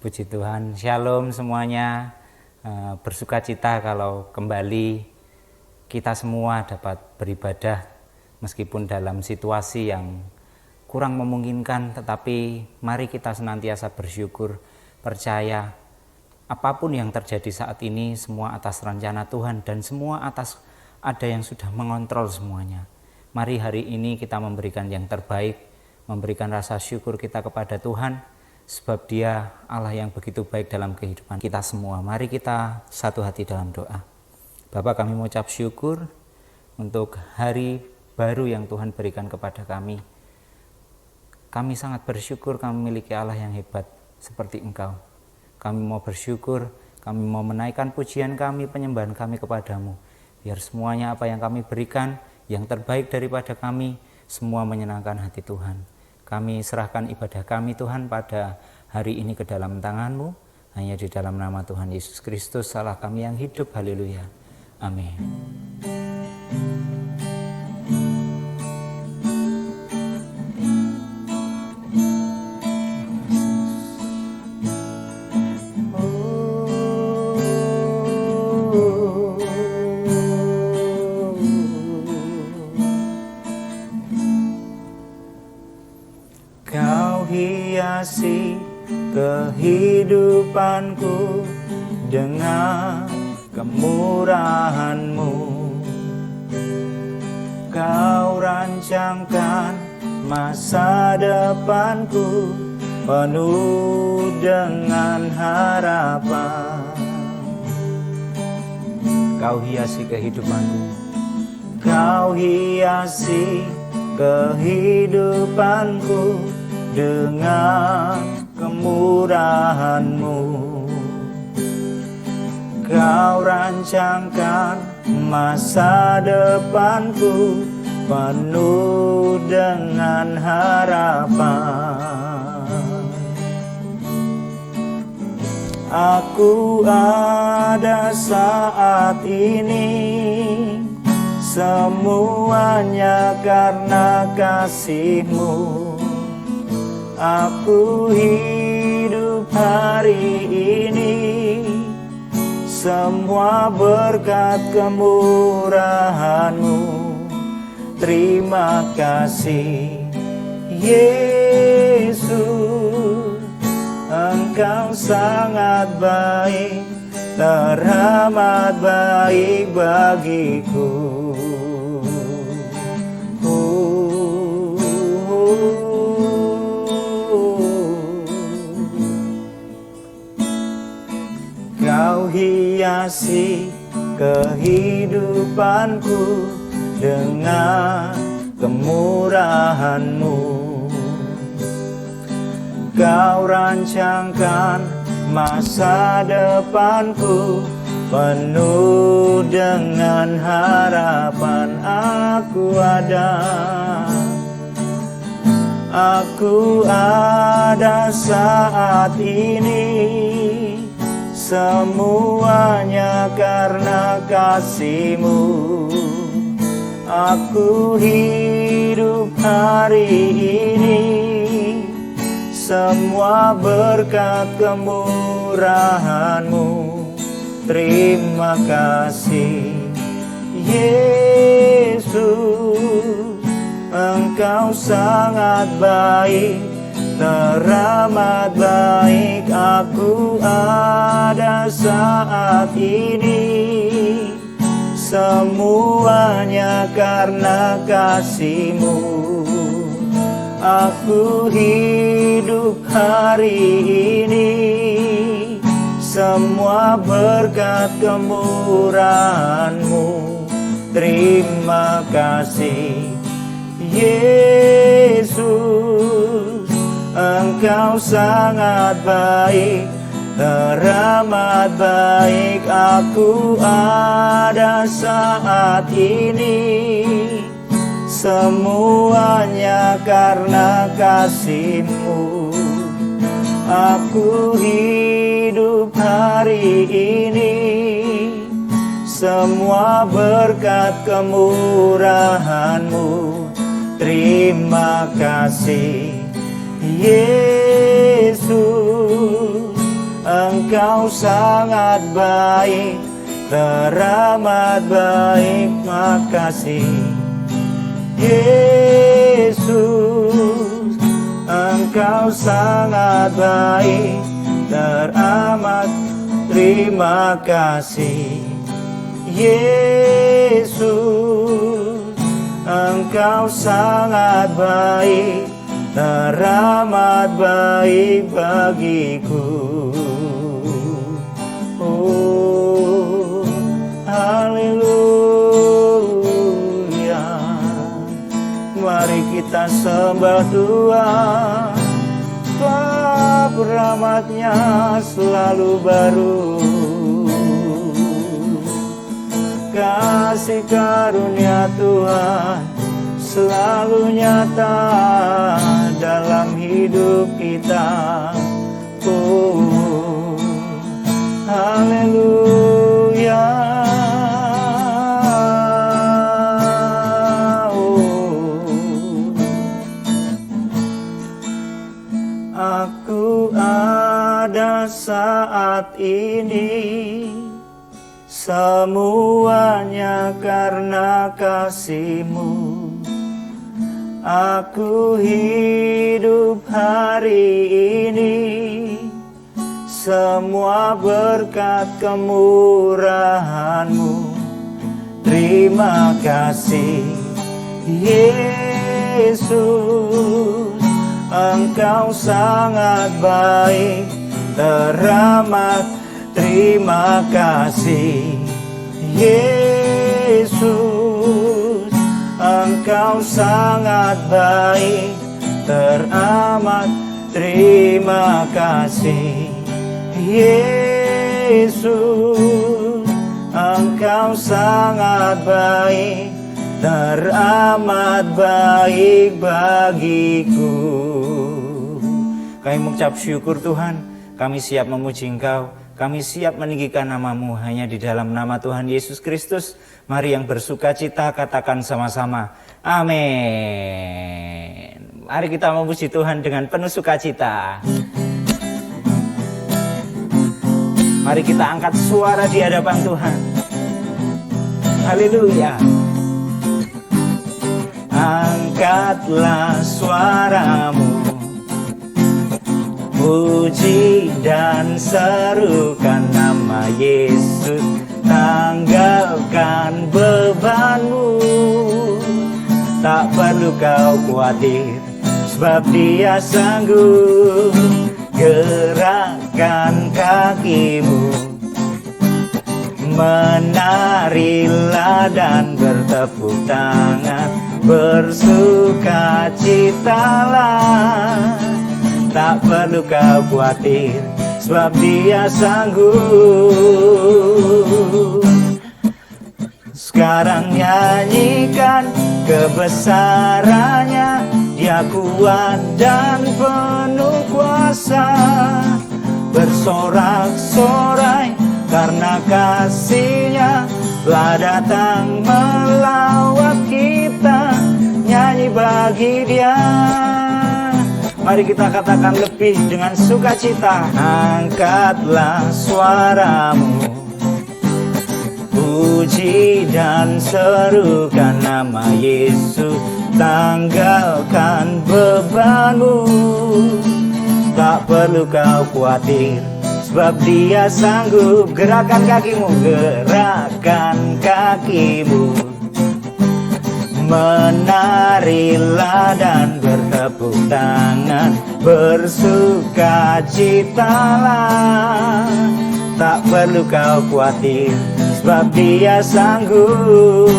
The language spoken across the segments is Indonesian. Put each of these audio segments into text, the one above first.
Puji Tuhan, Shalom semuanya. Bersukacita kalau kembali kita semua dapat beribadah meskipun dalam situasi yang kurang memungkinkan, tetapi mari kita senantiasa bersyukur, percaya apapun yang terjadi saat ini semua atas rencana Tuhan dan semua atas ada yang sudah mengontrol semuanya. Mari hari ini kita memberikan yang terbaik, memberikan rasa syukur kita kepada Tuhan, sebab Dia Allah yang begitu baik dalam kehidupan kita semua. Mari kita satu hati dalam doa. Bapa, kami mengucap syukur untuk hari baru yang Tuhan berikan kepada kami. Kami sangat bersyukur kami memiliki Allah yang hebat seperti Engkau. Kami mau bersyukur, kami mau menaikkan pujian kami, penyembahan kami kepadamu. Biar semuanya apa yang kami berikan, yang terbaik daripada kami, semua menyenangkan hati Tuhan. Kami serahkan ibadah kami Tuhan pada hari ini ke dalam tangan-Mu. Hanya di dalam nama Tuhan Yesus Kristus, Allah kami yang hidup. Haleluya. Amin. Hiasi kehidupanku dengan kemurahan-Mu. Kau rancangkan masa depanku penuh dengan harapan. Kau hiasi kehidupanku. Kau hiasi kehidupanku dengan kemurahan-Mu. Kau rancangkan masa depanku penuh dengan harapan. Aku ada saat ini, semuanya karena kasih-Mu. Aku hidup hari ini, semua berkat kemurahan-Mu. Terima kasih Yesus, Engkau sangat baik, teramat baik bagiku. Kau hiasi kehidupanku dengan kemurahan-Mu. Kau rancangkan masa depanku penuh dengan harapan. Aku ada saat ini, semuanya karena kasih-Mu. Aku hidup hari ini, semua berkat kemurahan-Mu. Terima kasih Yesus, Engkau sangat baik, teramat baik. Aku ada saat ini, semuanya karena kasih-Mu. Aku hidup hari ini, semua berkat kemurahan-Mu. Terima kasih Yesus, Engkau sangat baik, teramat baik. Aku ada saat ini, semuanya karena kasih-Mu. Aku hidup hari ini, semua berkat kemurahan-Mu. Terima kasih Yesus, Engkau sangat baik, teramat baik, makasih Yesus. Engkau sangat baik, teramat terima kasih Yesus. Engkau sangat baik, teramat baik bagiku. Oh, haleluya. Mari kita sembah Tuhan, sebab rahmat-Nya selalu baru. Kasih karunia Tuhan selalu nyata dalam hidup kita. Oh, haleluya. Oh, aku ada saat ini, semuanya karena kasih-Mu. Aku hidup hari ini, semua berkat kemurahan-Mu. Terima kasih Yesus. Engkau sangat baik, teramat. Terima kasih Yesus. Engkau sangat baik, teramat. Terima kasih Yesus. Engkau sangat baik, teramat baik bagiku. Kami mengucap syukur Tuhan, kami siap memuji Engkau, kami siap meninggikan nama-Mu hanya di dalam nama Tuhan Yesus Kristus. Mari yang bersuka cita katakan sama-sama, amin. Mari kita memuji Tuhan dengan penuh sukacita. Mari kita angkat suara di hadapan Tuhan. Haleluya. Angkatlah suaramu, puji dan serukan nama Yesus. Tanggalkan bebanmu, tak perlu kau khawatir, sebab Dia sanggup. Gerakkan kakimu, menarilah dan bertepuk tangan, bersukacitalah. Tak perlu kau khawatir, sebab Dia sanggup. Sekarang nyanyikan kebesarannya, Dia kuat dan penuh kuasa. Bersorak-sorai karena kasih-Nya telah datang melawat kita. Nyanyi bagi Dia. Mari kita katakan lebih dengan sukacita. Angkatlah suaramu, puji dan serukan nama Yesus. Tanggalkan bebanmu, tak perlu kau khawatir, sebab Dia sanggup. Gerakkan kakimu, gerakkan kakimu, menarilah dan bertepuk tangan, bersukacitalah. Tak perlu kau khawatir, sebab Dia sanggup.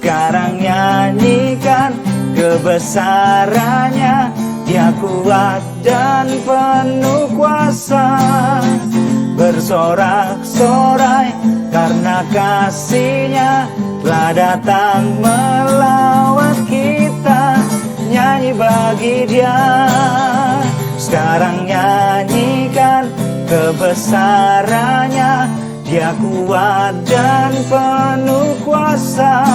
Sekarang nyanyikan kebesarannya, Dia kuat dan penuh kuasa. Bersorak-sorai karena kasih-Nya telah datang melawat kita. Nyanyi bagi Dia. Sekarang nyanyikan kebesarannya, Dia kuat dan penuh kuasa.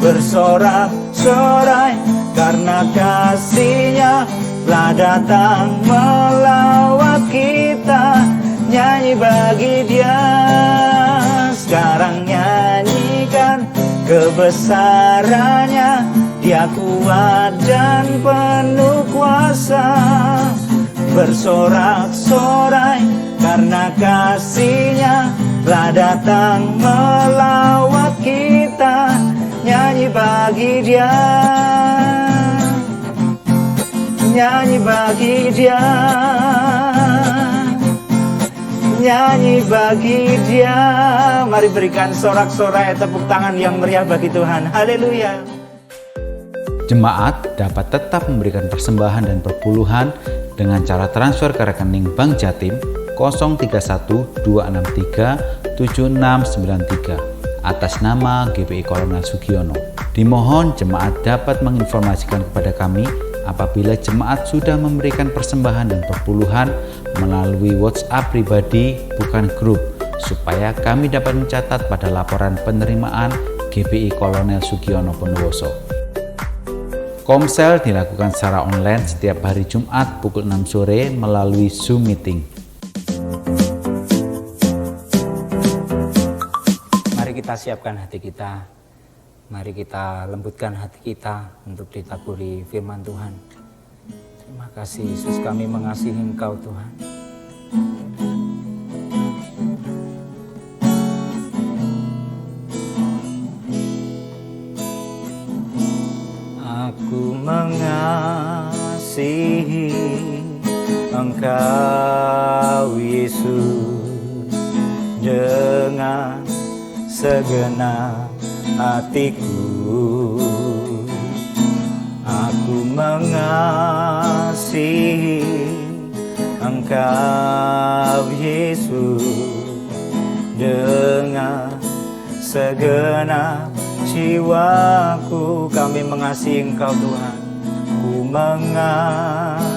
Bersorak-sorai karena kasih-Nya telah datang melawat kita. Nyanyi bagi Dia, sekarang nyanyikan kebesarannya. Dia kuat dan penuh kuasa, bersorak-sorai karena kasih-Nya telah datang melawat kita. Nyanyi bagi Dia, nyanyi bagi Dia, nyanyi bagi Dia. Mari berikan sorak-sorai tepuk tangan yang meriah bagi Tuhan. Haleluya. Jemaat dapat tetap memberikan persembahan dan perpuluhan dengan cara transfer ke rekening Bank Jatim 0312637693 atas nama GPI Kolonel Sugiono. Dimohon jemaat dapat menginformasikan kepada kami apabila jemaat sudah memberikan persembahan dan perpuluhan melalui WhatsApp pribadi bukan grup, supaya kami dapat mencatat pada laporan penerimaan GPI Kolonel Sugiono Bondowoso. Komsel dilakukan secara online setiap hari Jumat pukul 6 sore melalui Zoom Meeting. Mari kita siapkan hati kita. Mari kita lembutkan hati kita untuk ditaburi firman Tuhan. Terima kasih Yesus, kami mengasihi Engkau Tuhan. Aku mengasihi Engkau Yesus dengan segenap hatiku. Aku mengasihi Engkau Yesus dengan segenap jiwaku. Kami mengasihi Engkau Tuhan. Ku mengasihi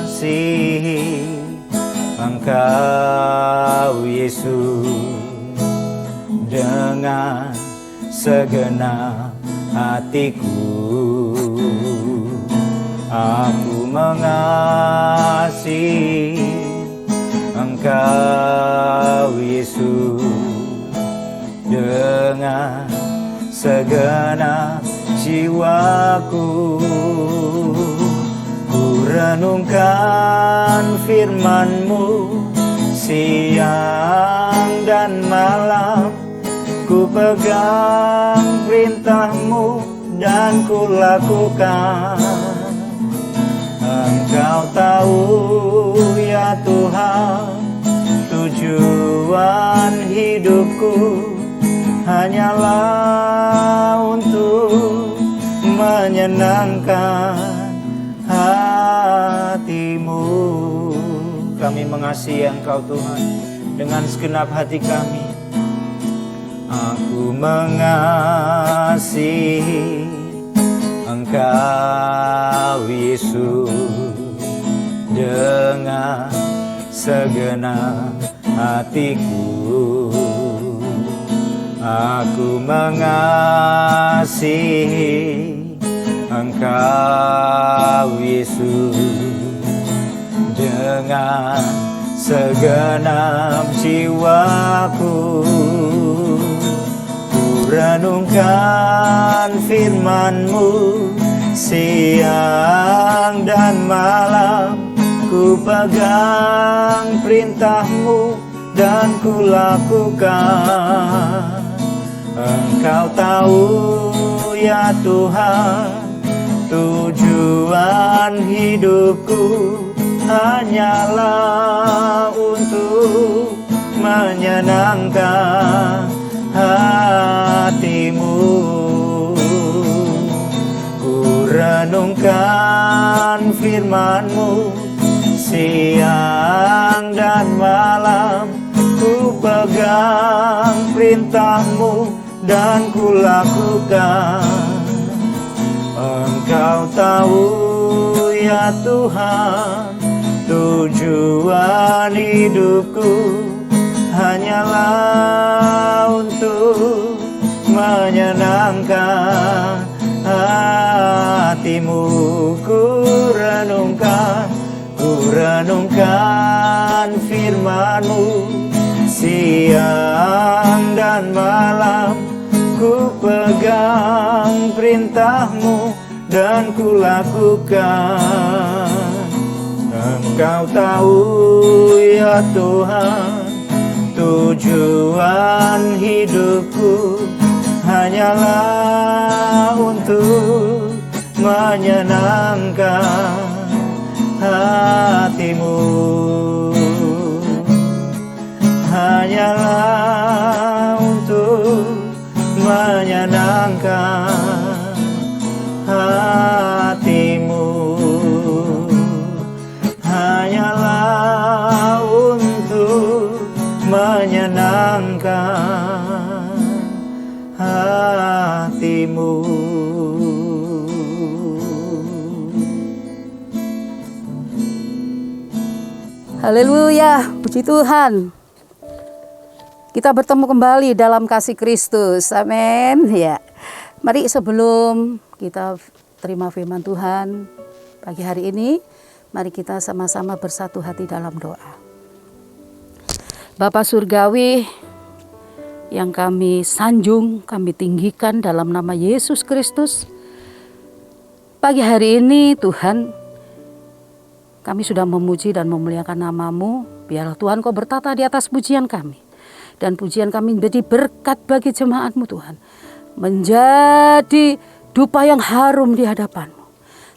Engkau Yesus dengan segenap hatiku. Aku mengasihi Engkau Yesus dengan segenap jiwaku. Ku renungkan firman-Mu siang dan malam. Ku pegang perintah-Mu dan ku lakukan. Engkau tahu ya Tuhan, tujuan hidupku hanyalah untuk menyenangkan hati-Mu. Kami mengasihi Engkau Tuhan dengan segenap hati kami. Aku mengasihi Engkau Yesus dengan segenap hatiku. Aku mengasihi Engkau Yesus dengan segenap jiwaku. Renungkan firman-Mu siang dan malam. Ku pegang perintah-Mu dan ku lakukan. Engkau tahu ya Tuhan, tujuan hidupku hanyalah untuk menyenangkan hati-Mu. Ku renungkan firman-Mu siang dan malam. Ku pegang perintah-Mu dan ku lakukan. Engkau tahu ya Tuhan, tujuan hidupku hanyalah untuk menyenangkan hati-Mu. Ku renungkan renungkan firman-Mu siang dan malam. Ku pegang perintah-Mu dan ku lakukan. Engkau tahu ya Tuhan, tujuan hidupku hanyalah untuk menyenangkan hati-Mu. Hanyalah untuk menyenangkan hati-Mu. Hanyalah untuk menyenangkan hati-Mu. Haleluya, puji Tuhan. Kita bertemu kembali dalam kasih Kristus. Amin. Ya. Mari sebelum kita terima firman Tuhan pagi hari ini, mari kita sama-sama bersatu hati dalam doa. Bapa Surgawi yang kami sanjung, kami tinggikan dalam nama Yesus Kristus. Pagi hari ini Tuhan, kami sudah memuji dan memuliakan nama-Mu. Biarlah Tuhan Kau bertata di atas pujian kami. Dan pujian kami menjadi berkat bagi jemaat-Mu Tuhan. Menjadi dupa yang harum di hadapan-Mu.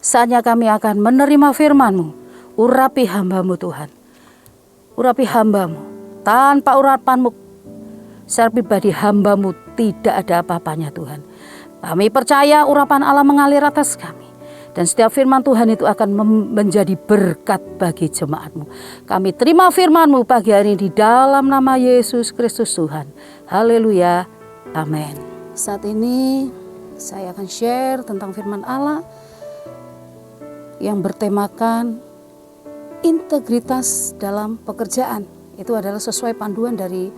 Saatnya kami akan menerima firman-Mu. Urapi hamba-Mu Tuhan. Urapi hamba-Mu. Tanpa urapan-Mu, secara pribadi hamba-Mu tidak ada apa-apanya Tuhan. Kami percaya urapan Allah mengalir atas kami. Dan setiap firman Tuhan itu akan menjadi berkat bagi jemaat-Mu. Kami terima firman-Mu pagi hari ini di dalam nama Yesus Kristus Tuhan. Haleluya. Amin. Saat ini saya akan share tentang firman Allah yang bertemakan integritas dalam pekerjaan. Itu adalah sesuai panduan dari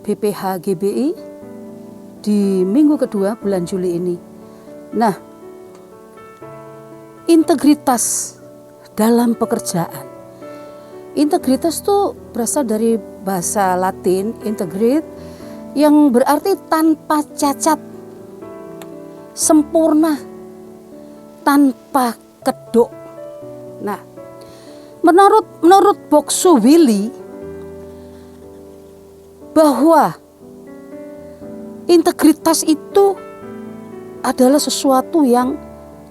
BPH GBI di minggu kedua bulan Juli ini. Nah, integritas dalam pekerjaan. Integritas itu berasal dari bahasa Latin, integrate, yang berarti tanpa cacat, sempurna, tanpa kedok. Nah, menurut Boxu-Willie, bahwa integritas itu adalah sesuatu yang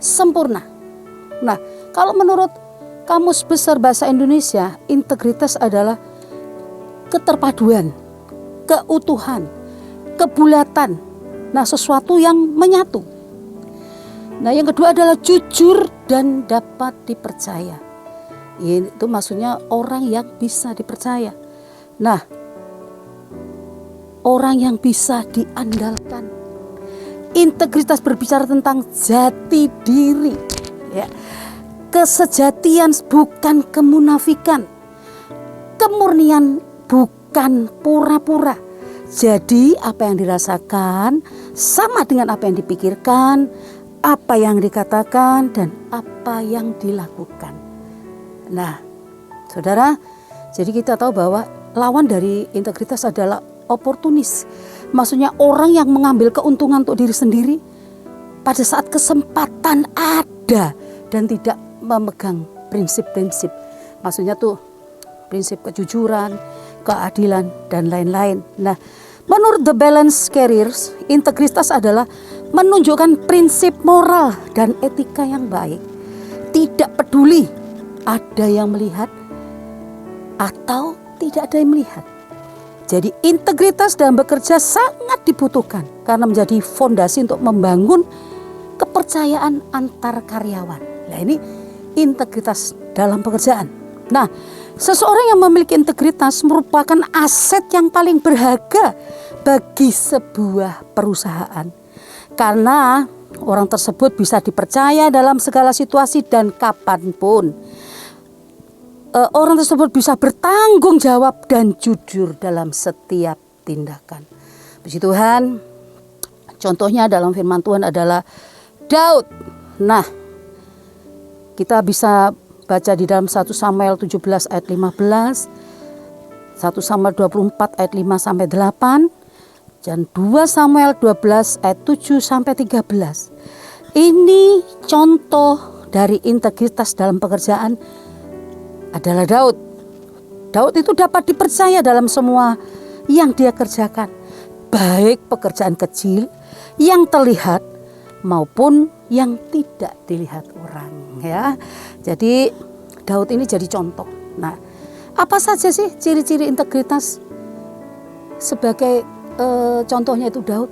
sempurna. Nah, kalau menurut Kamus Besar Bahasa Indonesia, integritas adalah keterpaduan, keutuhan, kebulatan. Nah, sesuatu yang menyatu. Nah, yang kedua adalah jujur dan dapat dipercaya. Itu maksudnya orang yang bisa dipercaya. Nah, orang yang bisa diandalkan. Integritas berbicara tentang jati diri. Ya. Kesejatian bukan kemunafikan, kemurnian bukan pura-pura. Jadi apa yang dirasakan sama dengan apa yang dipikirkan, apa yang dikatakan, dan apa yang dilakukan. Nah, saudara, jadi kita tahu bahwa lawan dari integritas adalah oportunis. Maksudnya orang yang mengambil keuntungan untuk diri sendiri pada saat kesempatan ada dan tidak memegang prinsip-prinsip. Maksudnya tuh prinsip kejujuran, keadilan, dan lain-lain. Nah, menurut The Balance Careers, integritas adalah menunjukkan prinsip moral dan etika yang baik. Tidak peduli ada yang melihat atau tidak ada yang melihat. Jadi integritas dalam bekerja sangat dibutuhkan karena menjadi fondasi untuk membangun kepercayaan antar karyawan. Nah, ini integritas dalam pekerjaan. Nah, seseorang yang memiliki integritas merupakan aset yang paling berharga bagi sebuah perusahaan. Karena orang tersebut bisa dipercaya dalam segala situasi dan kapanpun. Orang tersebut bisa bertanggung jawab dan jujur dalam setiap tindakan. Puji Tuhan, contohnya dalam firman Tuhan adalah Daud. Nah, kita bisa baca di dalam 1 Samuel 17 ayat 15, 1 Samuel 24 ayat 5 sampai 8, dan 2 Samuel 12 ayat 7 sampai 13. Ini contoh dari integritas dalam pekerjaan adalah Daud. Daud itu dapat dipercaya dalam semua yang dia kerjakan, baik pekerjaan kecil yang terlihat maupun yang tidak dilihat orang, ya. Jadi Daud ini jadi contoh. Nah, apa saja sih ciri-ciri integritas sebagai contohnya itu Daud?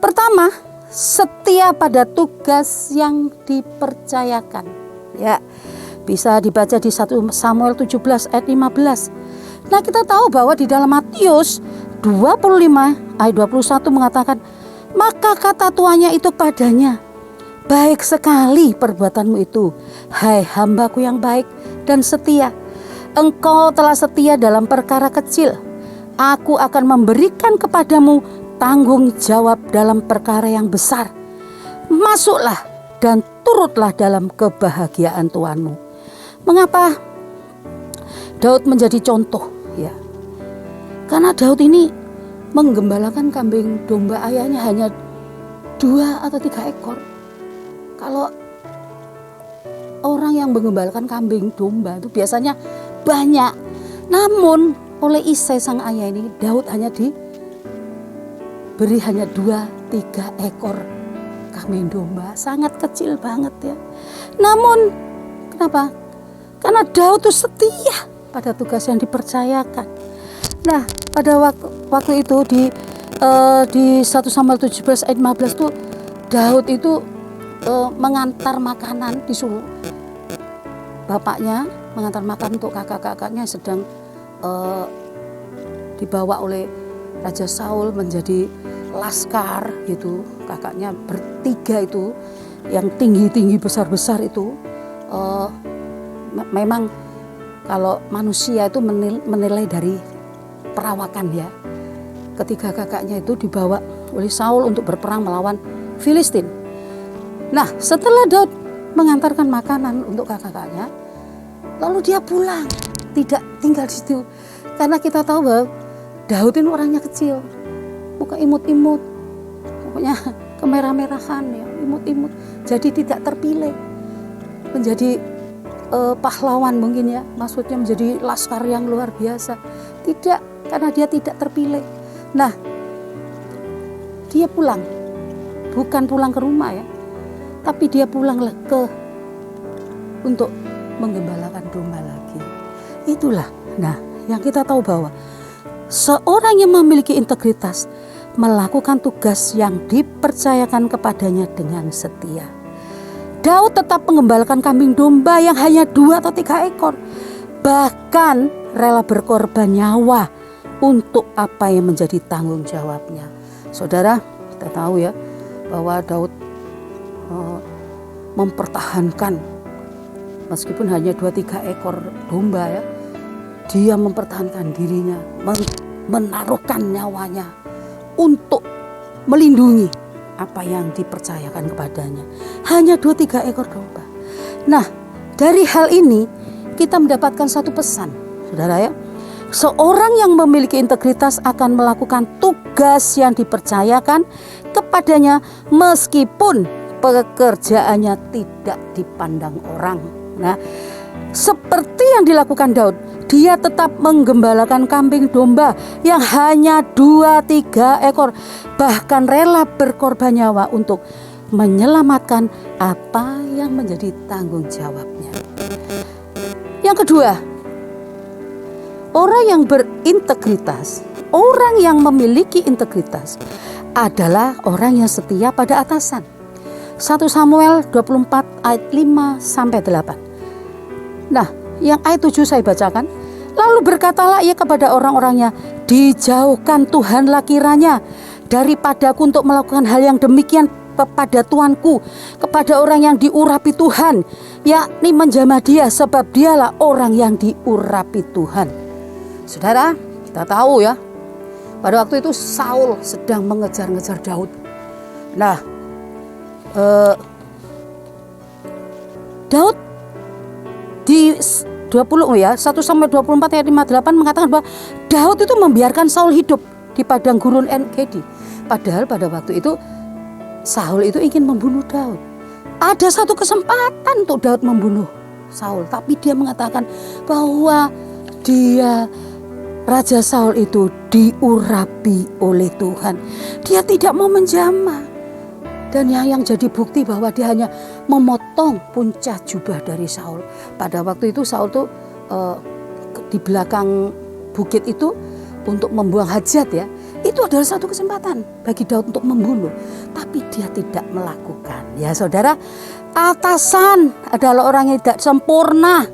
Pertama, setia pada tugas yang dipercayakan, ya. Bisa dibaca di 1 Samuel 17 ayat 15. Nah, kita tahu bahwa di dalam Matius 25 ayat 21 mengatakan, maka kata tuannya itu padanya, baik sekali perbuatanmu itu, hai hambaku yang baik dan setia. Engkau telah setia dalam perkara kecil, aku akan memberikan kepadamu tanggung jawab dalam perkara yang besar. Masuklah dan turutlah dalam kebahagiaan Tuanmu. Mengapa Daud menjadi contoh? Ya, karena Daud ini menggembalakan kambing domba ayahnya hanya 2 atau 3 ekor. Kalau orang yang menggembalakan kambing domba itu biasanya banyak. Namun oleh Isai sang ayah ini, Daud hanya diberi hanya 2-3 ekor kambing domba, sangat kecil banget ya. Namun kenapa? Karena Daud itu setia pada tugas yang dipercayakan. Nah, pada waktu itu di 1 Samuel 17 ayat 15 itu Daud itu mengantar makanan, disuruh bapaknya mengantar makan untuk kakak-kakaknya sedang dibawa oleh Raja Saul menjadi laskar gitu. Kakaknya bertiga itu yang tinggi-tinggi besar-besar itu memang kalau manusia itu menilai dari perawakan ya. Ketiga kakaknya itu dibawa oleh Saul untuk berperang melawan Filistin. Nah, setelah Daud mengantarkan makanan untuk kakak-kakaknya, lalu dia pulang, tidak tinggal di situ. Karena kita tahu bahwa Daud ini orangnya kecil, muka imut-imut, pokoknya kemerah-merahan ya, imut-imut. Jadi tidak terpilih menjadi pahlawan mungkin ya, maksudnya menjadi laskar yang luar biasa. Tidak, karena dia tidak terpilih. Nah, dia pulang, bukan pulang ke rumah ya, tapi dia pulang untuk menggembalakan domba lagi. Itulah, nah yang kita tahu bahwa seorang yang memiliki integritas melakukan tugas yang dipercayakan kepadanya dengan setia. Daud tetap menggembalakan kambing domba yang hanya 2 atau 3 ekor. Bahkan rela berkorban nyawa untuk apa yang menjadi tanggung jawabnya. Saudara, kita tahu ya bahwa Daud mempertahankan meskipun hanya 2-3 ekor domba ya. Dia mempertahankan dirinya, menaruhkan nyawanya untuk melindungi apa yang dipercayakan kepadanya. Hanya 2-3 ekor domba. Nah, dari hal ini kita mendapatkan satu pesan, saudara ya. Seorang yang memiliki integritas akan melakukan tugas yang dipercayakan kepadanya meskipun pekerjaannya tidak dipandang orang. Nah, seperti yang dilakukan Daud, dia tetap menggembalakan kambing domba yang hanya 2-3 ekor, bahkan rela berkorban nyawa untuk menyelamatkan apa yang menjadi tanggung jawabnya. Yang kedua, orang yang berintegritas, orang yang memiliki integritas adalah orang yang setia pada atasan. 1 Samuel 24 ayat 5 sampai 8. Nah, yang ayat 7 saya bacakan. Lalu berkatalah ia kepada orang-orangnya, dijauhkan Tuhanlah kiranya daripadaku untuk melakukan hal yang demikian kepada tuanku, kepada orang yang diurapi Tuhan, yakni menjamah dia, sebab dialah orang yang diurapi Tuhan. Saudara, kita tahu ya, pada waktu itu Saul sedang mengejar-ngejar Daud. Nah, Daud di 1 sampai 24 ayat 58 mengatakan bahwa Daud itu membiarkan Saul hidup di padang gurun En-Gedi. Padahal pada waktu itu Saul itu ingin membunuh Daud. Ada satu kesempatan untuk Daud membunuh Saul, tapi dia mengatakan bahwa Raja Saul itu diurapi oleh Tuhan. Dia tidak mau menjamah. Dan yang jadi bukti bahwa dia hanya memotong puncak jubah dari Saul. Pada waktu itu Saul tuh di belakang bukit itu untuk membuang hajat ya. Itu adalah satu kesempatan bagi Daud untuk membunuh. Tapi dia tidak melakukan. Ya saudara, atasan adalah orang yang tidak sempurna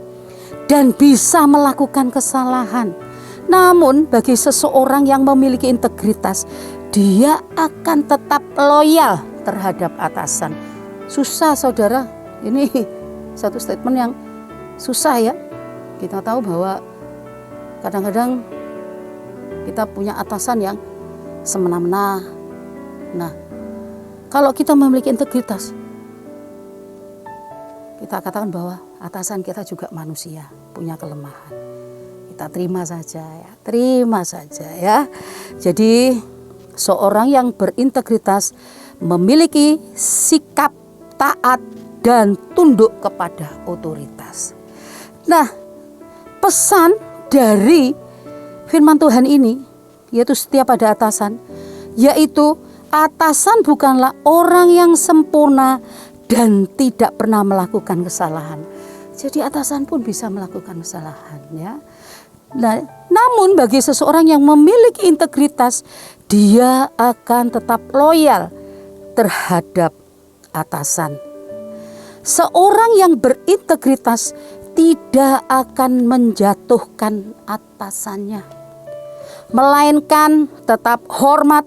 dan bisa melakukan kesalahan. Namun bagi seseorang yang memiliki integritas, dia akan tetap loyal terhadap atasan. Susah saudara, ini satu statement yang susah ya. Kita tahu bahwa kadang-kadang kita punya atasan yang semena-mena. Nah, kalau kita memiliki integritas, kita katakan bahwa atasan kita juga manusia, punya kelemahan. Kita terima saja ya. Jadi seorang yang berintegritas memiliki sikap taat dan tunduk kepada otoritas. Nah, pesan dari firman Tuhan ini yaitu setia pada atasan, yaitu atasan bukanlah orang yang sempurna dan tidak pernah melakukan kesalahan. Jadi atasan pun bisa melakukan kesalahan ya. Nah, namun bagi seseorang yang memiliki integritas, dia akan tetap loyal terhadap atasan. Seorang yang berintegritas tidak akan menjatuhkan atasannya, melainkan tetap hormat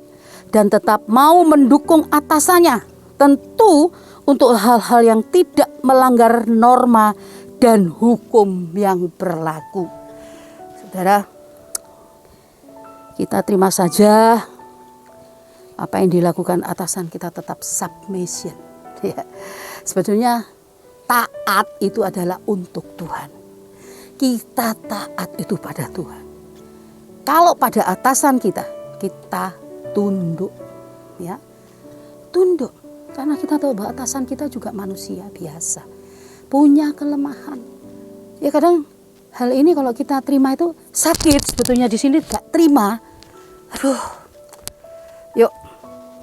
dan tetap mau mendukung atasannya, tentu untuk hal-hal yang tidak melanggar norma dan hukum yang berlaku. Saudara, kita terima saja apa yang dilakukan atasan, kita tetap submission. Ya. Sebetulnya taat itu adalah untuk Tuhan. Kita taat itu pada Tuhan. Kalau pada atasan kita tunduk. Ya. Tunduk. Karena kita tahu bahwa atasan kita juga manusia biasa. Punya kelemahan. Ya kadang hal ini kalau kita terima itu sakit. Sebetulnya di sini gak terima. Aduh. Yuk.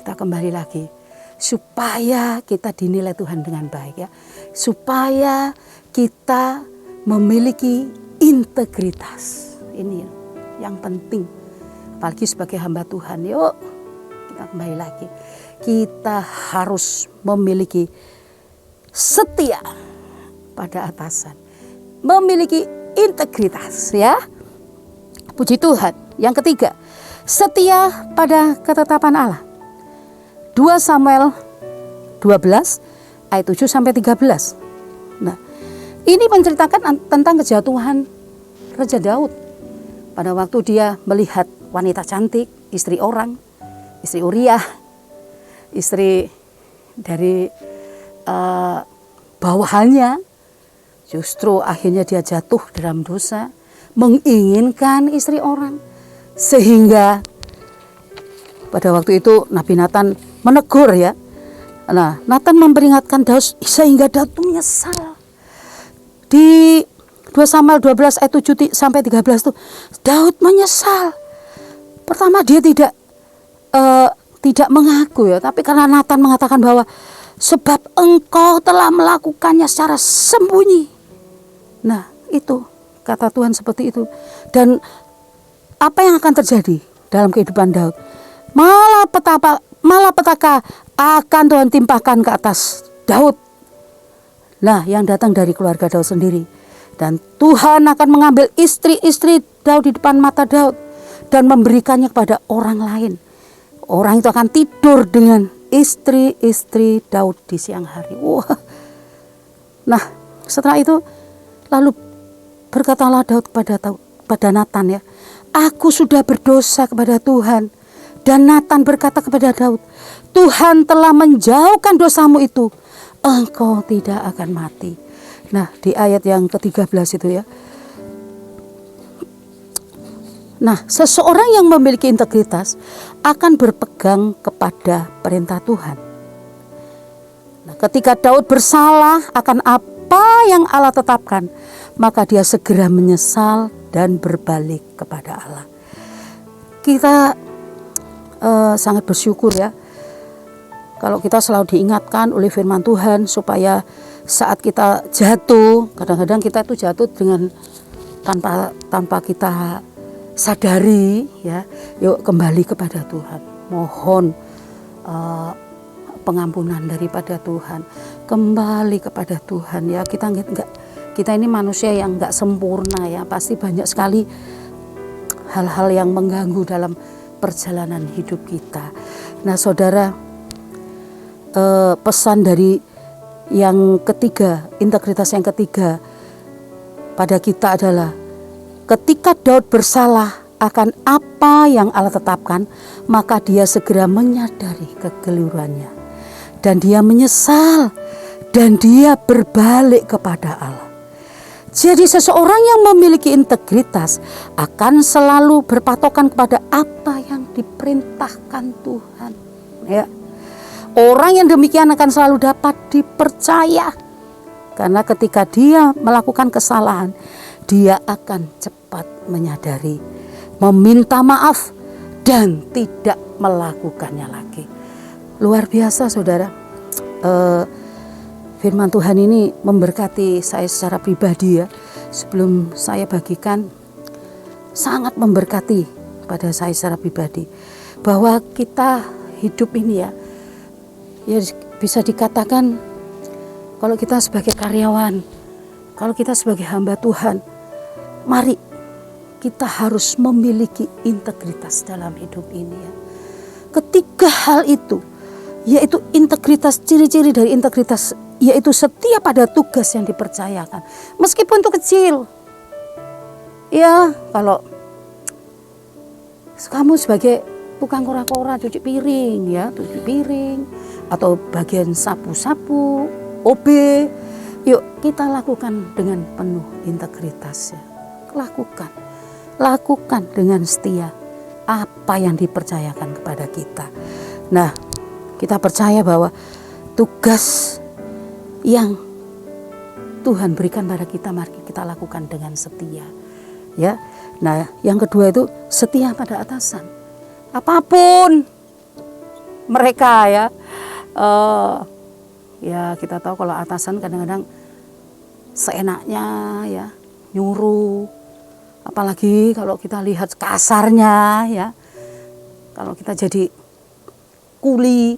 Kita kembali lagi supaya kita dinilai Tuhan dengan baik ya, supaya kita memiliki integritas. Ini yang penting, apalagi sebagai hamba Tuhan. Yuk kita kembali lagi, kita harus memiliki setia pada atasan, memiliki integritas ya. Puji Tuhan. Yang ketiga, setia pada ketetapan Allah. 2 Samuel 12 ayat 7 sampai 13. Nah, ini menceritakan tentang kejatuhan Raja Daud. Pada waktu dia melihat wanita cantik, istri orang, istri Uriah, istri dari bawahannya, justru akhirnya dia jatuh dalam dosa, menginginkan istri orang. Sehingga pada waktu itu Nabi Nathan menegur ya. Nah, Nathan memperingatkan Daud sehingga Daud menyesal. Di 2 Samuel 12 ayat 7 sampai 13 tuh Daud menyesal. Pertama dia tidak mengaku ya, tapi karena Nathan mengatakan bahwa sebab engkau telah melakukannya secara sembunyi. Nah, itu kata Tuhan seperti itu. Dan apa yang akan terjadi dalam kehidupan Daud? Malapetaka akan Tuhan timpahkan ke atas Daud. Nah, yang datang dari keluarga Daud sendiri. Dan Tuhan akan mengambil istri-istri Daud di depan mata Daud dan memberikannya kepada orang lain. Orang itu akan tidur dengan istri-istri Daud di siang hari. Wah. Nah, setelah itu lalu berkatalah Daud kepada Nathan ya, aku sudah berdosa kepada Tuhan. Dan Nathan berkata kepada Daud, Tuhan telah menjauhkan dosamu itu, engkau tidak akan mati. Nah, di ayat yang ke-13 itu ya. Nah, seseorang yang memiliki integritas akan berpegang kepada perintah Tuhan. Nah, ketika Daud bersalah akan apa yang Allah tetapkan, maka dia segera menyesal dan berbalik kepada Allah. Kita sangat bersyukur ya, kalau kita selalu diingatkan oleh firman Tuhan supaya saat kita jatuh, kadang-kadang kita itu jatuh dengan tanpa kita sadari ya, yuk kembali kepada Tuhan, mohon pengampunan daripada Tuhan, kembali kepada Tuhan ya. Kita ini manusia yang nggak sempurna ya, pasti banyak sekali hal-hal yang mengganggu dalam perjalanan hidup kita. Nah saudara, pesan dari yang ketiga, integritas yang ketiga pada kita adalah ketika Daud bersalah akan apa yang Allah tetapkan, maka dia segera menyadari kekeliruannya dan dia menyesal dan dia berbalik kepada Allah. Jadi seseorang yang memiliki integritas akan selalu berpatokan kepada apa yang diperintahkan Tuhan. Ya. Orang yang demikian akan selalu dapat dipercaya, karena ketika dia melakukan kesalahan, dia akan cepat menyadari, meminta maaf, dan tidak melakukannya lagi. Luar biasa saudara. Firman Tuhan ini memberkati saya secara pribadi ya. Sebelum saya bagikan, sangat memberkati pada saya secara pribadi. Bahwa kita hidup ini ya bisa dikatakan kalau kita sebagai karyawan, kalau kita sebagai hamba Tuhan, mari kita harus memiliki integritas dalam hidup ini ya. Ketiga hal itu, yaitu integritas, ciri-ciri dari integritas, yaitu setia pada tugas yang dipercayakan. Meskipun itu kecil. Ya, kalau kamu sebagai tukang kora-kora, cuci piring ya, cuci piring, atau bagian sapu-sapu, OB, yuk kita lakukan dengan penuh integritas ya. Lakukan dengan setia apa yang dipercayakan kepada kita. Nah, kita percaya bahwa tugas yang Tuhan berikan pada kita, mari kita lakukan dengan setia. Ya. Nah, yang kedua itu setia pada atasan. Apapun mereka ya. Ya kita tahu kalau atasan kadang-kadang seenaknya ya, nyuruh. Apalagi kalau kita lihat kasarnya ya. Kalau kita jadi kuli,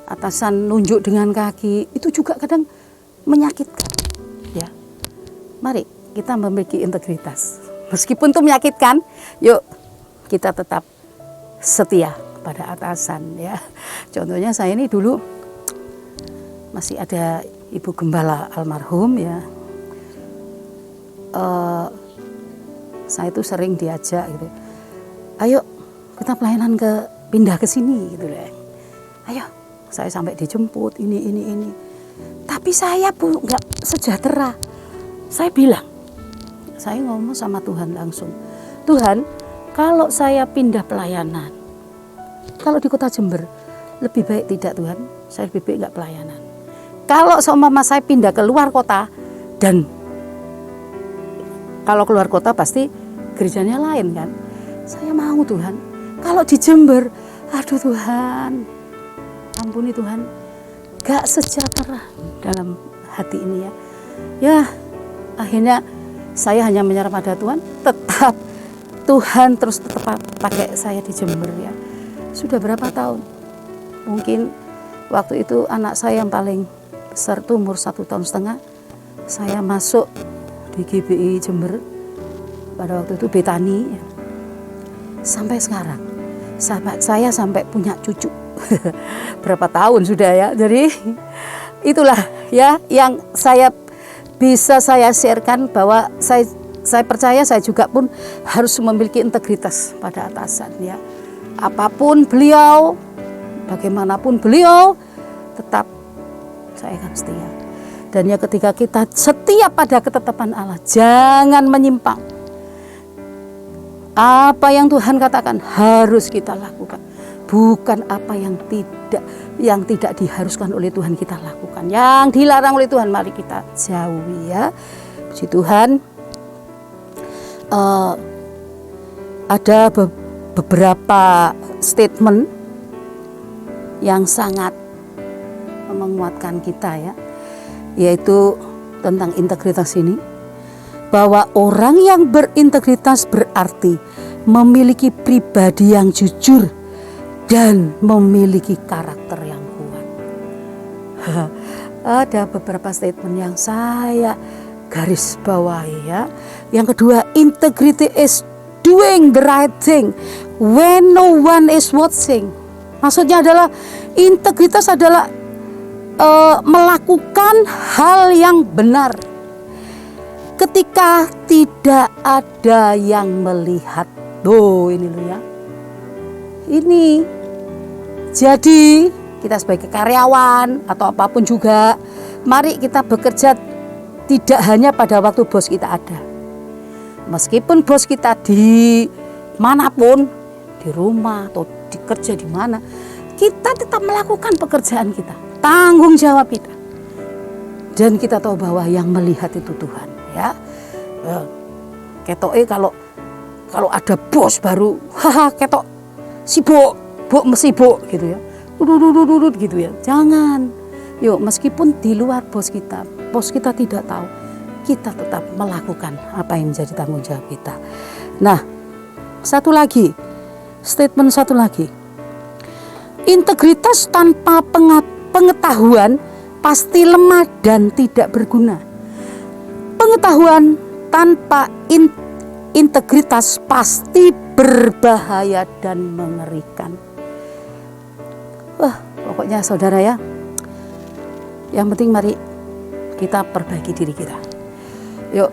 atasan nunjuk dengan kaki, itu juga kadang menyakitkan ya. Mari kita memiliki integritas. Meskipun itu menyakitkan, yuk kita tetap setia pada atasan ya. Contohnya saya ini dulu masih ada ibu gembala almarhum ya. Saya itu sering diajak gitu. Ayo kita pelayanan pindah ke sini gitu deh. Ayo, saya sampai dijemput ini. Tapi saya nggak sejahtera. Saya bilang, saya ngomong sama Tuhan langsung. Tuhan, kalau saya pindah pelayanan, kalau di kota Jember, lebih baik tidak Tuhan, saya lebih baik nggak pelayanan. Kalau seumpama saya pindah ke luar kota, dan kalau keluar kota pasti gerejanya lain kan. Saya mau Tuhan. Kalau di Jember, aduh Tuhan, ampuni Tuhan, gak sejahtera dalam hati ini ya. Ya, akhirnya saya hanya menyerah pada Tuhan. Tetap Tuhan terus tetap pakai saya di Jember ya. Sudah berapa tahun? Mungkin waktu itu anak saya yang paling besar tuh umur 1,5 tahun. Saya masuk di GBI Jember pada waktu itu Betani ya. Sampai sekarang saya sampai punya cucu berapa tahun sudah ya. Jadi itulah ya yang bisa saya sharekan, bahwa saya percaya saya juga pun harus memiliki integritas pada atasan ya. Apapun beliau, bagaimanapun beliau, tetap saya akan setia. Dan ya ketika kita setia pada ketetapan Allah, jangan menyimpang. Apa yang Tuhan katakan harus kita lakukan, bukan apa yang tidak diharuskan oleh Tuhan kita lakukan. Yang dilarang oleh Tuhan mari kita jauhi ya. Puji Tuhan. Ada beberapa statement yang sangat menguatkan kita ya, yaitu tentang integritas ini, bahwa orang yang berintegritas berarti memiliki pribadi yang jujur dan memiliki karakter yang kuat. Ada beberapa statement yang saya garis bawahi ya. Yang kedua, integrity is doing the right thing when no one is watching. Maksudnya adalah integritas adalah melakukan hal yang benar ketika tidak ada yang melihat. Ini loh ya. Ini jadi kita sebagai karyawan atau apapun juga, mari kita bekerja tidak hanya pada waktu bos kita ada. Meskipun bos kita di manapun, di rumah atau di kerja di mana, kita tetap melakukan pekerjaan kita. Tanggung jawab kita, dan kita tahu bahwa yang melihat itu Tuhan ya. Ketoke kalau ada bos baru, ketok sibuk gitu ya, gitu ya. Jangan, yuk meskipun di luar bos kita tidak tahu, kita tetap melakukan apa yang menjadi tanggung jawab kita. Nah, statement satu lagi, integritas tanpa pengetahuan pasti lemah dan tidak berguna. Pengetahuan tanpa integritas pasti berbahaya dan mengerikan. Pokoknya saudara ya, yang penting mari kita perbaiki diri kita. Yuk,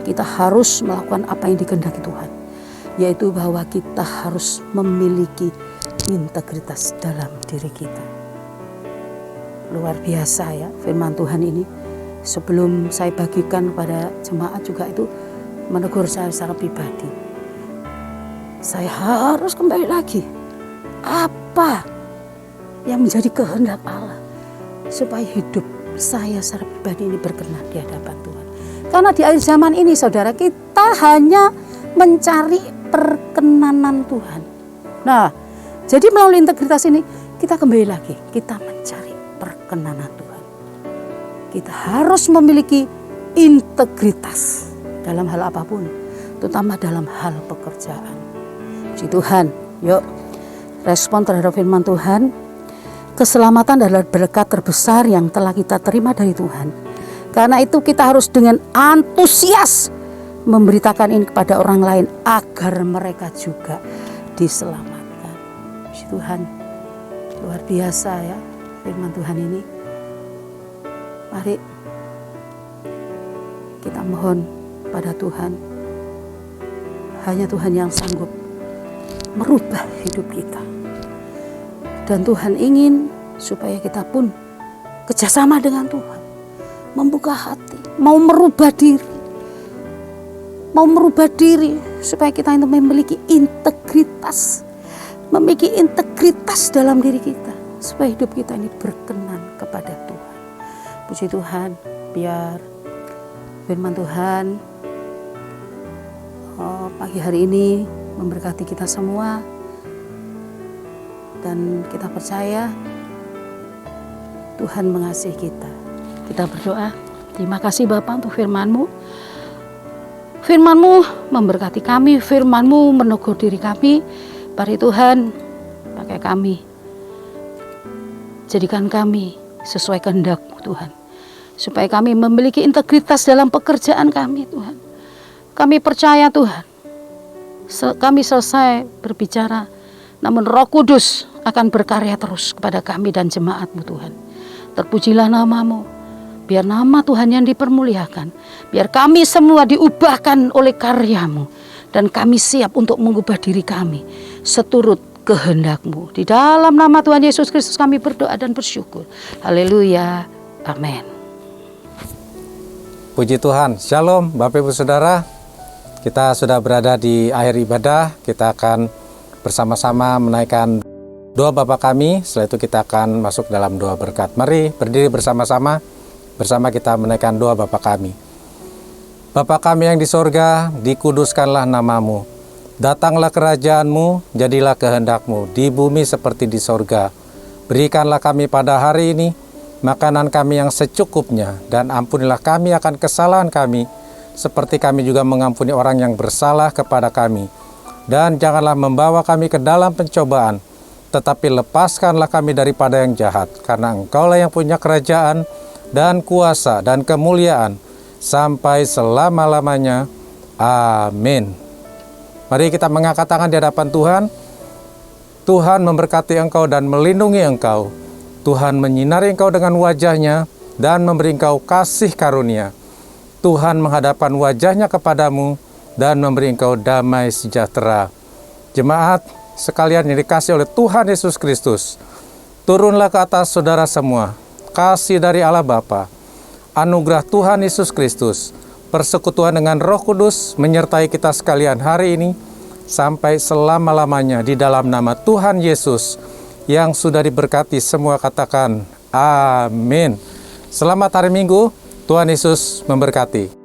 kita harus melakukan apa yang dikehendaki Tuhan, yaitu bahwa kita harus memiliki integritas dalam diri kita. Luar biasa ya firman Tuhan ini. Sebelum saya bagikan kepada jemaat juga itu menegur saya secara pribadi. Saya harus kembali lagi, apa yang menjadi kehendak Allah supaya hidup saya secara pribadi ini berkenan di hadapan Tuhan. Karena di akhir zaman ini saudara, kita hanya mencari perkenanan Tuhan. Nah, jadi melalui integritas ini kita kembali lagi, kita mencari perkenanan Tuhan. Kita harus memiliki integritas dalam hal apapun, terutama dalam hal pekerjaan. Puji Tuhan. Yuk, respon terhadap firman Tuhan. Keselamatan adalah berkat terbesar yang telah kita terima dari Tuhan. Karena itu kita harus dengan antusias memberitakan ini kepada orang lain agar mereka juga diselamatkan. Puji Tuhan. Luar biasa ya firman Tuhan ini. Mari kita mohon pada Tuhan. Hanya Tuhan yang sanggup merubah hidup kita. Dan Tuhan ingin supaya kita pun kerjasama dengan Tuhan, membuka hati, mau merubah diri supaya kita itu memiliki integritas dalam diri kita, supaya hidup kita ini berkenan kepada Tuhan. Puji Tuhan, biar firman Tuhan pagi hari ini memberkati kita semua. Dan kita percaya Tuhan mengasihi kita. Kita berdoa. Terima kasih Bapa untuk firman-Mu. Firman-Mu memberkati kami, firman-Mu menegur diri kami. Mari Tuhan, pakai kami. Jadikan kami sesuai kehendak-Mu Tuhan. Supaya kami memiliki integritas dalam pekerjaan kami Tuhan. Kami percaya Tuhan, kami selesai berbicara, namun Roh Kudus akan berkarya terus kepada kami dan jemaat-Mu Tuhan. Terpujilah nama-Mu, biar nama Tuhan yang dipermuliakan, biar kami semua diubahkan oleh karya-Mu, dan kami siap untuk mengubah diri kami seturut kehendak-Mu. Di dalam nama Tuhan Yesus Kristus kami berdoa dan bersyukur. Haleluya. Amin. Puji Tuhan. Shalom Bapak Ibu Saudara. Kita sudah berada di akhir ibadah. Kita akan bersama-sama menaikkan doa Bapa kami. Setelah itu kita akan masuk dalam doa berkat. Mari berdiri bersama-sama. Bersama kita menaikkan doa Bapa kami. Bapa kami yang di sorga, dikuduskanlah namamu. Datanglah kerajaanmu, jadilah kehendakmu di bumi seperti di sorga. Berikanlah kami pada hari ini makanan kami yang secukupnya, dan ampunilah kami akan kesalahan kami, seperti kami juga mengampuni orang yang bersalah kepada kami. Dan janganlah membawa kami ke dalam pencobaan, tetapi lepaskanlah kami daripada yang jahat, karena Engkaulah yang punya kerajaan, dan kuasa, dan kemuliaan, sampai selama-lamanya. Amin. Mari kita mengangkat tangan di hadapan Tuhan. Tuhan memberkati engkau dan melindungi engkau. Tuhan menyinari engkau dengan wajah-Nya dan memberi engkau kasih karunia. Tuhan menghadapkan wajah-Nya kepadamu dan memberi engkau damai sejahtera. Jemaat sekalian yang dikasihi oleh Tuhan Yesus Kristus, turunlah ke atas saudara semua kasih dari Allah Bapa, anugerah Tuhan Yesus Kristus, persekutuan dengan Roh Kudus menyertai kita sekalian hari ini sampai selama-lamanya di dalam nama Tuhan Yesus yang sudah diberkati semua, katakan amin. Selamat hari Minggu, Tuhan Yesus memberkati.